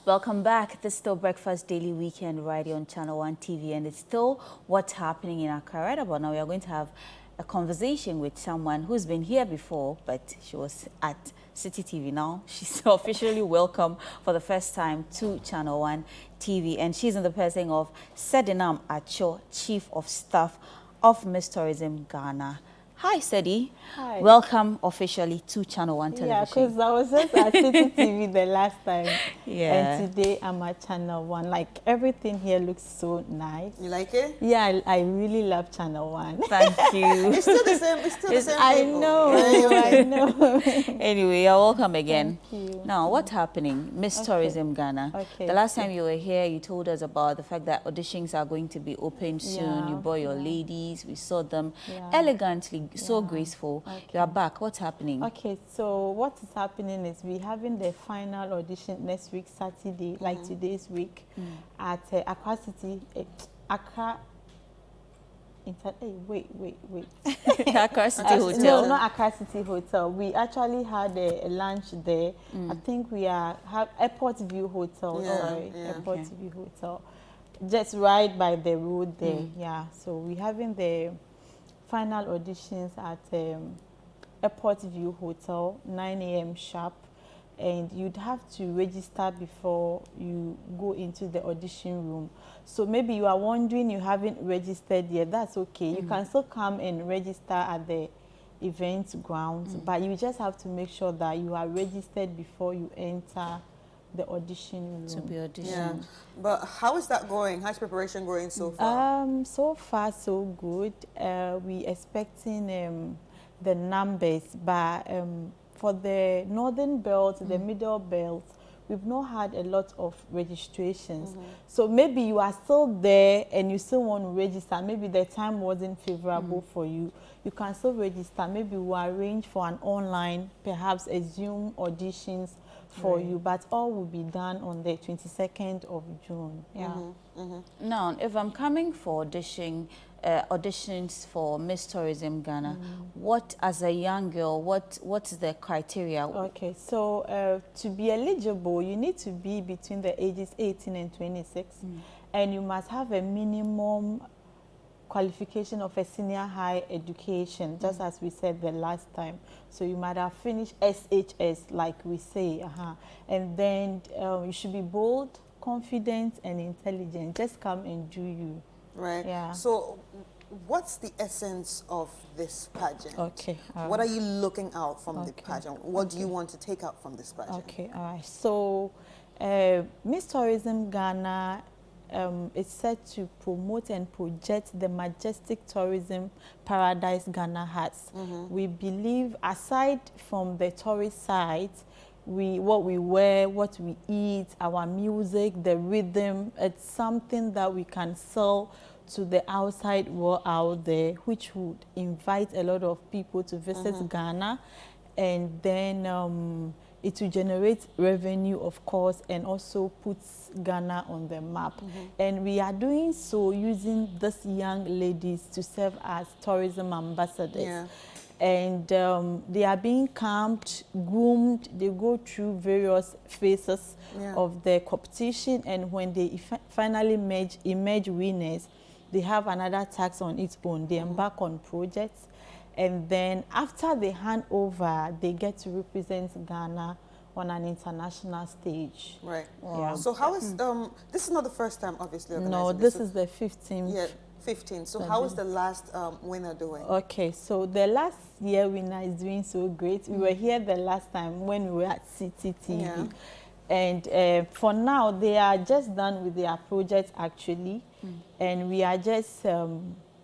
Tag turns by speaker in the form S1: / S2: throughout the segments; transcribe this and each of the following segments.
S1: Welcome back. This is still Breakfast Daily Weekend right here on ChannelOne TV, and it's still what's happening in Accra. Right about now, we are going to have a conversation with someone who's been here before, but she was at City TV now. She's officially welcome for the first time to ChannelOne TV, and she's in the person of Sedinam Acho, Chief of Staff of Miss Tourism Ghana. Hi, Sedi.
S2: Hi.
S1: Welcome officially to ChannelOne Television.
S2: Yeah, because I was just at City TV the last time.
S1: Yeah.
S2: And today I'm at ChannelOne. Like, everything here looks so nice.
S3: You like it?
S2: Yeah, I really love ChannelOne.
S1: Thank you.
S3: It's still the same. It's still the same.
S2: I
S3: people.
S2: know, I know.
S1: Anyway, you're welcome again.
S2: Thank you.
S1: Now, what's happening? Miss Tourism Ghana.
S2: Okay.
S1: The last time you were here, you told us about the fact that auditions are going to be open soon.
S2: Yeah,
S1: You brought your ladies. We saw them
S2: Yeah.
S1: elegantly, so
S2: Yeah.
S1: graceful.
S2: Okay.
S1: You are back. What's happening?
S2: Okay, so what is happening is we're having the final audition next week, Saturday, like today's week, at Accra City, Accra. Wait.
S1: Accra City
S2: No,
S1: Hotel.
S2: not Accra City Hotel. We actually had a lunch there. I think we have Airport View Hotel.
S3: Yeah,
S2: Sorry,
S3: yeah.
S2: Airport View Hotel. Just right by the road there. Yeah. So we're having the final auditions at Airport View Hotel, 9 a.m. sharp. And you'd have to register before you go into the audition room. So maybe you are wondering you haven't registered yet. That's okay. You can still come and register at the event grounds, but you just have to make sure that you are registered before you enter the audition room.
S1: To be auditioned.
S3: Yeah. But how is that going? How's preparation going so far?
S2: So far so good. We expecting the numbers, but for the northern belt, the middle belt, we've not had a lot of registrations. So maybe you are still there and you still want to register. Maybe the time wasn't favorable for you. You can still register. Maybe we'll arrange for an online, perhaps a Zoom auditions for you, but all will be done on the 22nd of June. Yeah.
S1: Now, if I'm coming for auditions for Miss Tourism Ghana, what, as a young girl, what's the criteria?
S2: Okay, so to be eligible, you need to be between the ages 18 and 26, and you must have a minimum qualification of a senior high education, just as we said the last time. So you might have finished SHS, like we say, and then you should be bold, confident, and intelligent. Just come and do you.
S3: Right.
S2: Yeah.
S3: So what's the essence of this pageant?
S2: Okay.
S3: What are you looking out from the pageant? What do you want to take out from this pageant?
S2: Okay, all right. So Miss Tourism Ghana is set to promote and project the majestic tourism paradise Ghana has. We believe, aside from the tourist side, what we wear, what we eat, our music, the rhythm, it's something that we can sell to the outside world out there, which would invite a lot of people to visit Ghana, and then it will generate revenue, of course, and also puts Ghana on the map. And we are doing so using these young ladies to serve as tourism ambassadors.
S3: Yeah.
S2: And they are being camped, groomed, they go through various phases of the competition, and when they finally emerge winners, they have another tax on its own. They embark on projects, and then after they hand over, they get to represent Ghana on an international stage.
S3: Right.
S2: Yeah.
S3: So how is this is not the first time, obviously.
S2: No,
S3: organizing
S2: this is the 15th.
S3: Yeah, 15. So how is the last winner doing?
S2: Okay, so the last year winner is doing so great. We were here the last time when we were at City TV.
S3: Yeah.
S2: And for now, they are just done with their project, actually. And we are just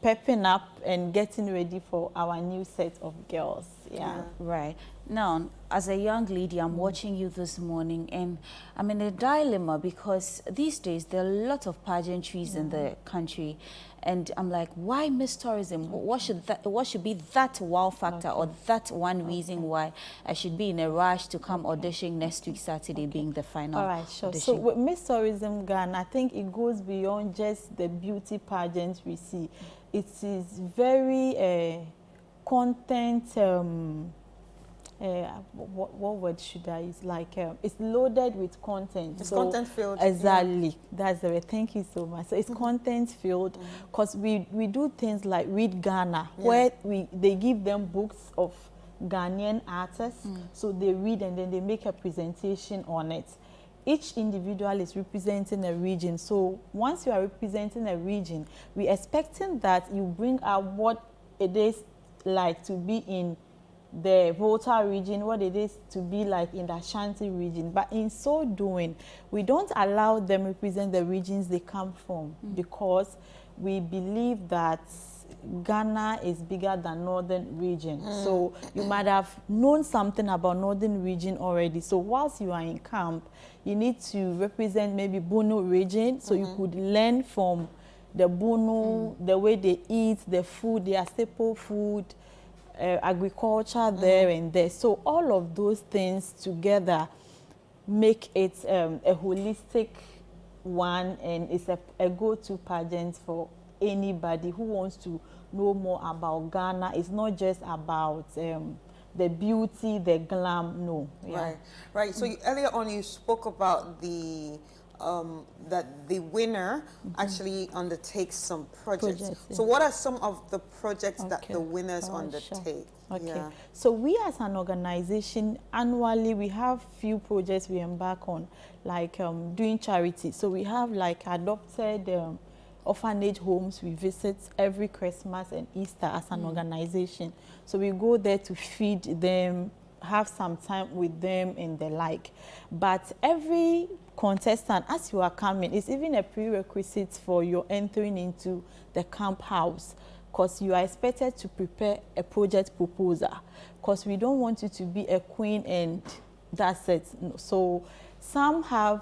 S2: pepping up and getting ready for our new set of girls. Yeah.
S1: Right. Now, as a young lady, I'm watching you this morning, and I'm in a dilemma because these days there are a lot of pageantries in the country, and I'm like, why Miss Tourism? What should be that wow factor or that one reason why I should be in a rush to come audition next week Saturday, being the final
S2: All right, sure.
S1: audition?
S2: So with Miss Tourism Ghana, I think it goes beyond just the beauty pageant we see. It is very content what word should I use? Like it's loaded with content.
S3: It's content filled.
S2: Exactly.
S3: Yeah.
S2: That's the way. Thank you so much. So it's content filled because we do things like Read Ghana, where they give them books of Ghanaian artists. So they read and then they make a presentation on it. Each individual is representing a region. So once you are representing a region, we're expecting that you bring out what it is like to be in the Volta region, what it is to be like in the Ashanti region. But in so doing, we don't allow them represent the regions they come from because we believe that Ghana is bigger than Northern region. So you might have known something about Northern region already. So whilst you are in camp, you need to represent maybe Bono region, so you could learn from the Bono, the way they eat, the food, their staple food, agriculture there and there. So all of those things together make it a holistic one, and it's a go-to pageant for anybody who wants to know more about Ghana. It's not just about the beauty, the glam, no.
S3: Yeah. Right. So earlier on you spoke about the that the winner actually undertakes some projects. So what are some of the projects that the winners undertake?
S2: Sure. Okay. So we as an organization, annually we have few projects we embark on, like doing charity. So we have like adopted orphanage homes we visit every Christmas and Easter as an organization. So we go there to feed them, have some time with them and the like. But every contestant, as you are coming, it's even a prerequisite for your entering into the camp house, because you are expected to prepare a project proposal, because we don't want you to be a queen and that's it. So some have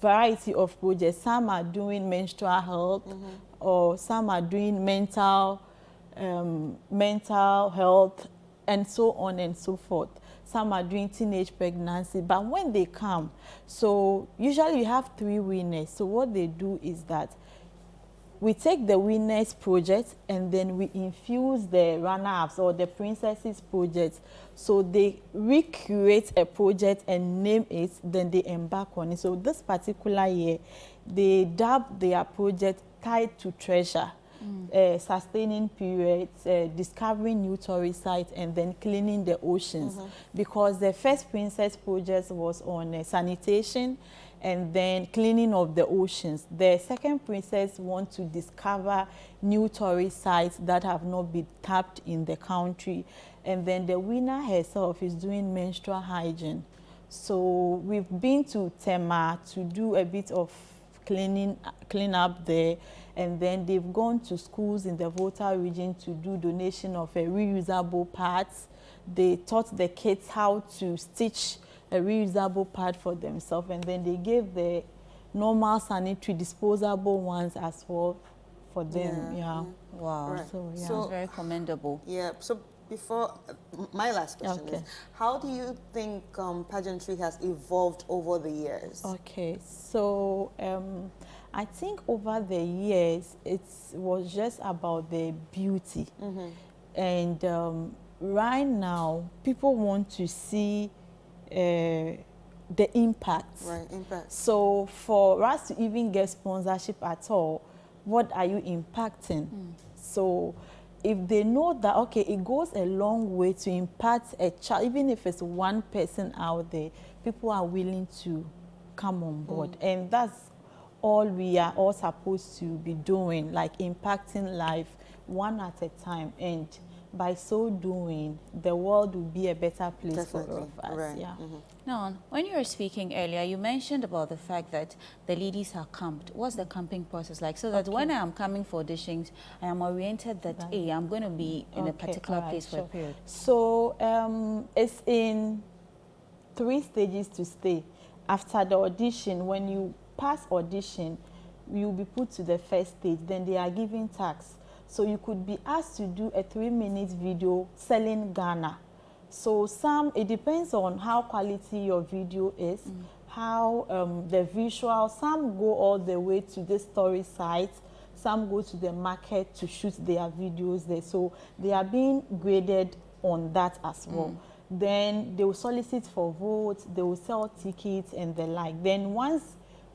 S2: variety of projects. Some are doing menstrual health, or some are doing mental health, and so on and so forth. Some are doing teenage pregnancy. But when they come, so usually you have 3 winners. So what they do is that we take the winners project and then we infuse the runner-ups or the princesses project. So they recreate a project and name it, then they embark on it. So this particular year, they dubbed their project Tied to Treasure. Sustaining periods, discovering new tourist sites, and then cleaning the oceans. Because the first Princess project was on sanitation and then cleaning of the oceans. The second Princess wants to discover new tourist sites that have not been tapped in the country. And then the winner herself is doing menstrual hygiene. So we've been to Tema to do a bit of clean up there, and then they've gone to schools in the Volta region to do donation of reusable parts. They taught the kids how to stitch a reusable part for themselves, and then they gave the normal sanitary disposable ones as well for them.
S1: Wow.
S3: Right.
S2: So
S1: So it's very commendable.
S3: Yeah. So before my last question is, how do you think pageantry has evolved over the years?
S2: Okay, so I think over the years it was just about the beauty, and right now people want to see the impact.
S3: Right, impact.
S2: So for us to even get sponsorship at all, what are you impacting? So if they know that, okay, it goes a long way to impact a child, even if it's one person out there, people are willing to come on board. And that's all we are all supposed to be doing, like impacting life one at a time. And by so doing, the world will be a better place for all of us.
S3: Right.
S2: Yeah.
S1: Now, when you were speaking earlier, you mentioned about the fact that the ladies are camped. What's the camping process like? So that when I am coming for auditions, I am oriented that, hey, I'm going to be in a particular place for a period.
S2: So it's in 3 stages to stay. After the audition, when you pass audition, you'll be put to the first stage. Then they are given tasks. So you could be asked to do a 3-minute video selling Ghana. So it depends on how quality your video is, how the visual, some go all the way to the story site, some go to the market to shoot their videos there. So they are being graded on that as well. Then they will solicit for votes, they will sell tickets and the like. Then once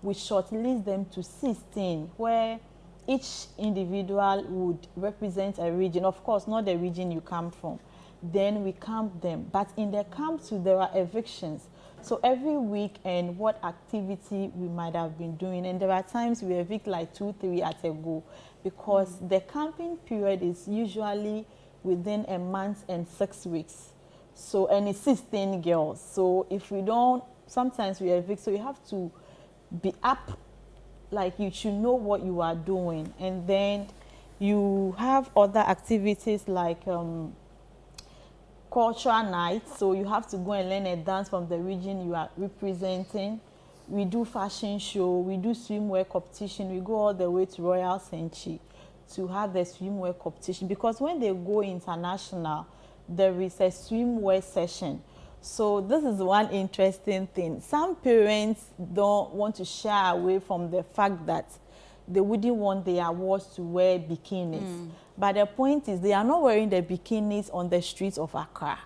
S2: we shortlist them to 16, where each individual would represent a region, of course, not the region you come from, then we camp them. But in the camp too, there are evictions. So every week and what activity we might have been doing, and there are times we evict like 2, 3 at a go, because the camping period is usually within a month and 6 weeks. So, and it's 16 girls. So if we don't, sometimes we evict, so you have to be up, like you should know what you are doing. And then you have other activities like cultural nights, so you have to go and learn a dance from the region you are representing. We do fashion show, we do swimwear competition, we go all the way to Royal Senchi to have the swimwear competition, because when they go international, there is a swimwear session. So this is one interesting thing. Some parents don't want to shy away from the fact that they wouldn't want their awards to wear bikinis. But the point is, they are not wearing the bikinis on the streets of Accra.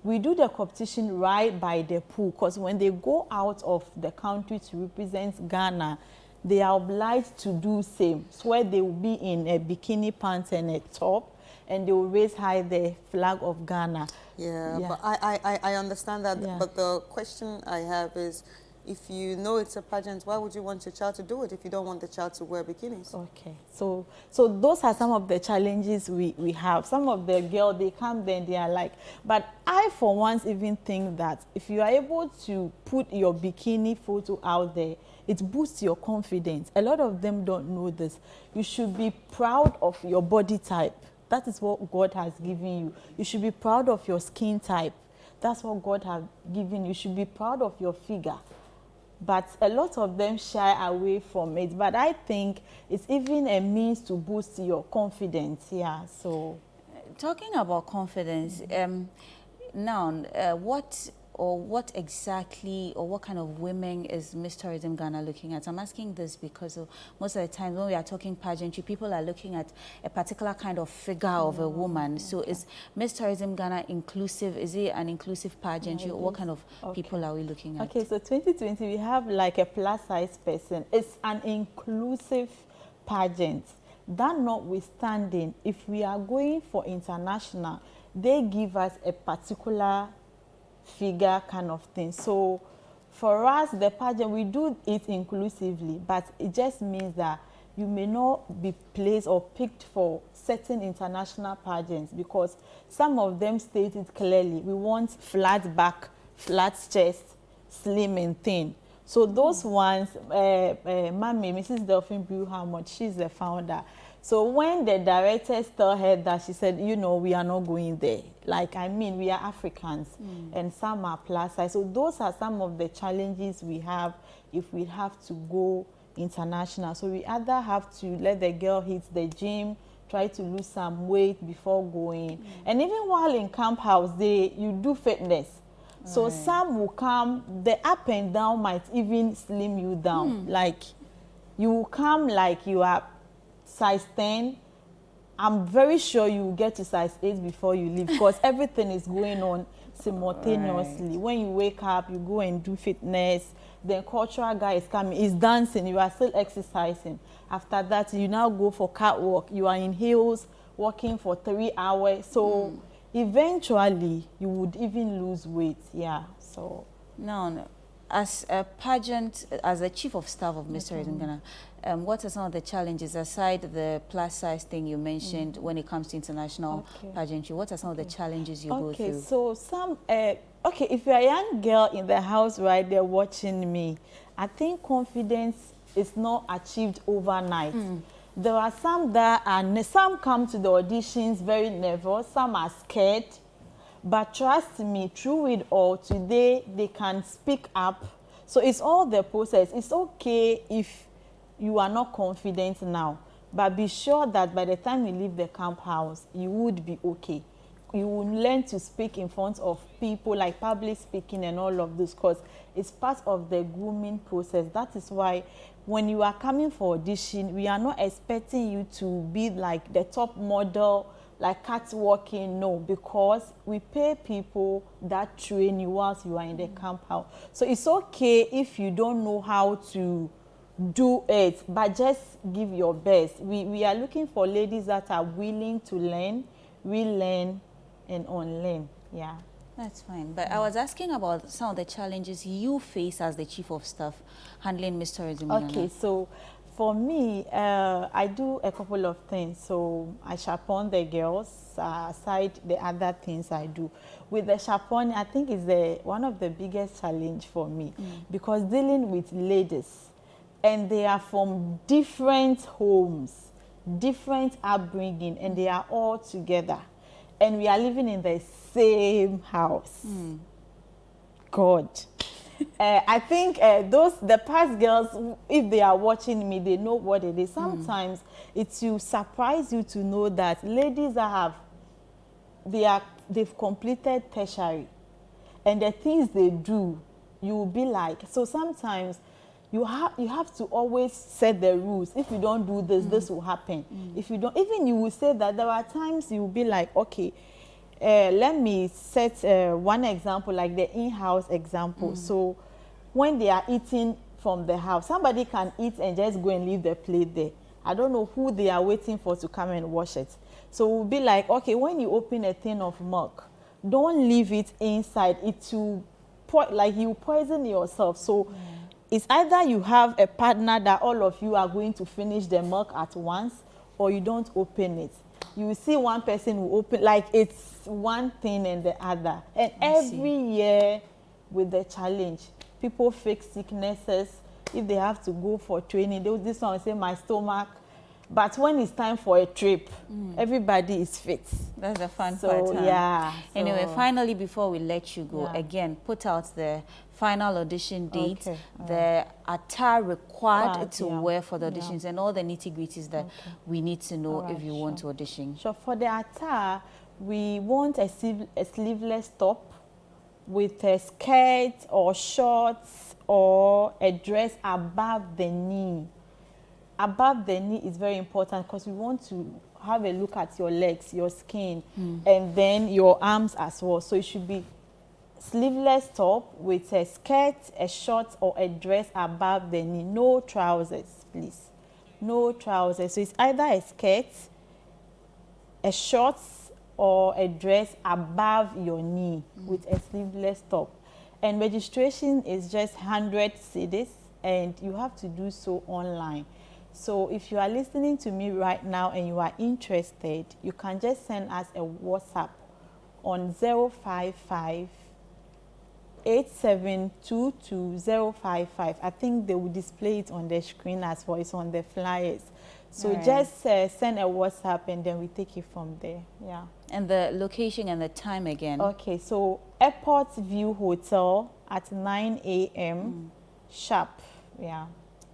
S2: We do the competition right by the pool, because when they go out of the country to represent Ghana, they are obliged to do same. So where they will be in a bikini pants and a top, and they will raise high the flag of Ghana.
S3: Yeah, but I understand that. Yeah. But the question I have is, if you know it's a pageant, why would you want your child to do it if you don't want the child to wear bikinis?
S2: Okay, so those are some of the challenges we have. Some of the girls, they come there and they are like, but I for once even think that if you are able to put your bikini photo out there, it boosts your confidence. A lot of them don't know this. You should be proud of your body type. That is what God has given you. You should be proud of your skin type. That's what God has given you. You should be proud of your figure. But a lot of them shy away from it. But I think it's even a means to boost your confidence. Yeah, so.
S1: Talking about confidence, now, what exactly or what kind of women is Miss Tourism Ghana looking at? I'm asking this because most of the time when we are talking pageantry, people are looking at a particular kind of figure of a woman. So is Miss Tourism Ghana inclusive? Is it an inclusive pageantry? Or what kind of people are we looking at?
S2: Okay, so 2020, we have like a plus size person. It's an inclusive pageant. That notwithstanding, if we are going for international, they give us a particular figure kind of thing. So for us, the pageant, we do it inclusively, but it just means that you may not be placed or picked for certain international pageants, because some of them state it clearly. We want flat back, flat chest, slim and thin. So those ones, Mommy, Mrs. Delphine Brewhamot, she's the founder. So when the directors tell her that, she said, you know, we are not going there. Like, I mean, we are Africans and some are plus size. So those are some of the challenges we have if we have to go international. So we either have to let the girl hit the gym, try to lose some weight before going. And even while in camp house, you do fitness. So some will come, the up and down might even slim you down. Like, you will come like you are size 10, I'm very sure you will get to size 8 before you leave, because everything is going on simultaneously. When you wake up, you go and do fitness, then cultural guy is coming, he's dancing, you are still exercising. After that, you now go for catwalk, you are in heels, walking for 3 hours. So eventually, you would even lose weight, yeah, so.
S1: No. As a pageant, as the chief of staff of Miss Tourism Ghana, what are some of the challenges, aside the plus size thing you mentioned, when it comes to international pageantry? What are some of the challenges you go through?
S2: So some, if you're a young girl in the house right there watching me, I think confidence is not achieved overnight. There are some that are, some come to the auditions very nervous, some are scared. But trust me, through it all, today they can speak up. So it's all the process. It's okay if you are not confident now, but be sure that by the time you leave the camp house, you would be okay. You will learn to speak in front of people, like public speaking and all of this, because it's part of the grooming process. That is why when you are coming for audition, we are not expecting you to be like the top model, like catwalking, no, because we pay people that train you whilst you are in the compound. So it's okay if you don't know how to do it, but just give your best. We are looking for ladies that are willing to learn, relearn, and unlearn. Yeah.
S1: That's fine. But I was asking about some of the challenges you face as the chief of staff handling Miss Tourism.
S2: Okay, so for me, I do a couple of things. So I chaperone the girls aside the other things I do. With the chaperone, I think is one of the biggest challenge for me because dealing with ladies, and they are from different homes, different upbringing, and they are all together. And we are living in the same house. God. I think the past girls, if they are watching me, they know what it is. Sometimes it will surprise you to know that ladies that they've completed tertiary, and the things they do, you will be like, so sometimes you have to always set the rules. If you don't do this, this will happen. If you don't, even you will say that there are times you will be like, okay, let me set one example, like the in-house example. So when they are eating from the house, somebody can eat and just go and leave the plate there. I don't know who they are waiting for to come and wash it. So we'll be like, okay, when you open a tin of milk, don't leave it inside. It will, like you poison yourself. So it's either you have a partner that all of you are going to finish the milk at once, or you don't open it. You will see one person will open, like it's one thing and the other. And every year with the challenge, people fake sicknesses. If they have to go for training, this one will say my stomach. But when it's time for a trip, everybody is fit.
S1: That's the fun part.
S2: Yeah.
S1: Anyway, finally, before we let you go, again, put out the final audition date, the attire required to wear for the auditions, and all the nitty-gritties that we need to know if you want to audition.
S2: So for the attire, we want a sleeveless top with a skirt or shorts or a dress above the knee. Above the knee is very important because we want to have a look at your legs, your skin, and then your arms as well. So it should be sleeveless top with a skirt, a short, or a dress above the knee. No trousers, please. No trousers. So it's either a skirt, a short, or a dress above your knee with a sleeveless top. And registration is just 100 cedis, and you have to do so online. So if you are listening to me right now and you are interested, you can just send us a WhatsApp on 055 8722 I think they will display it on the screen as well. It's on the flyers. So just send a WhatsApp and then we take it from there. Yeah.
S1: And the location and the time again.
S2: Okay, so Airport View Hotel at 9 a.m. sharp. Yeah.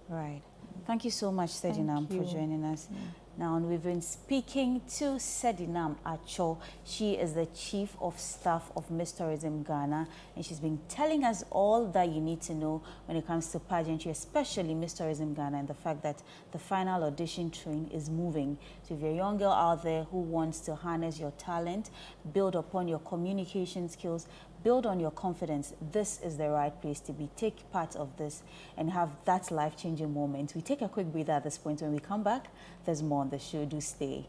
S1: Right. Thank you so much, Sedinam, for joining us. Now, we've been speaking to Sedinam Acho. She is the Chief of Staff of Miss Tourism Ghana, and she's been telling us all that you need to know when it comes to pageantry, especially Miss Tourism Ghana, and the fact that the final audition train is moving. So if you're a young girl out there who wants to harness your talent, build upon your communication skills, build on your confidence, this is the right place to be. Take part of this and have that life-changing moment. We take a quick breather at this point. When we come back, there's more on the show. Do stay.